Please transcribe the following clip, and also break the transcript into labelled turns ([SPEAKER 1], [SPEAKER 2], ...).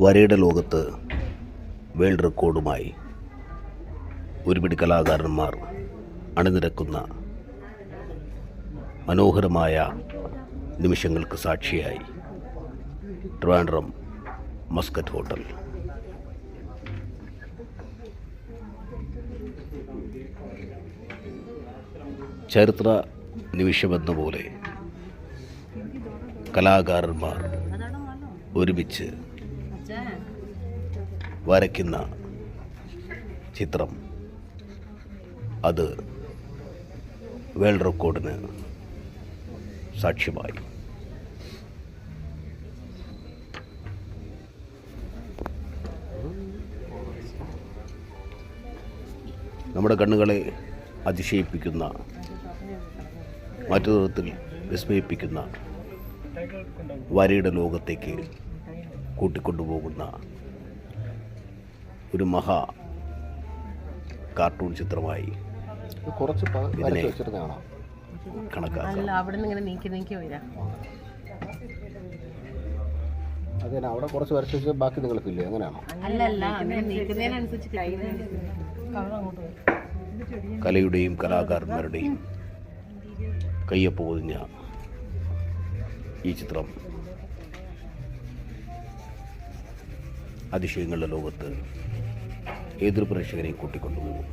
[SPEAKER 1] വരയുടെ ലോകത്ത് വേൾഡ് റെക്കോർഡുമായി ഒരുപിടി കലാകാരന്മാർ അണിനിരക്കുന്ന മനോഹരമായ നിമിഷങ്ങൾക്ക് സാക്ഷിയായി ട്രിവാൻഡ്രം മസ്കറ്റ് ഹോട്ടൽ. ചരിത്ര നിമിഷമെന്ന പോലെ കലാകാരന്മാർ ഒരുമിച്ച് വരയ്ക്കുന്ന ചിത്രം അത് വേൾഡ് റെക്കോർഡിന് സാക്ഷ്യമായി. നമ്മുടെ കണ്ണുകളെ അതിശയിപ്പിക്കുന്ന, മറ്റു തരത്തിൽ വിസ്മയിപ്പിക്കുന്ന വരയുടെ ലോകത്തേക്ക് കൂട്ടിക്കൊണ്ടുപോകുന്ന ഒരു മഹാ കാർട്ടൂൺ ചിത്രമായി ഇതിനെ കണക്കാക്കാം.
[SPEAKER 2] അവിടെ കുറച്ച് വരച്ച് വെച്ചാൽ ബാക്കി നിങ്ങൾ ഫില്ല് അങ്ങനെയാണോ?
[SPEAKER 1] കലയുടെയും കലാകാരന്മാരുടെയും കയ്യൊപ്പ് പൊതിഞ്ഞ ഈ ചിത്രം അതിശയങ്ങളുടെ ലോകത്ത് ഏതൊരു പ്രേക്ഷകരെയും കൂട്ടിക്കൊണ്ടുപോകും.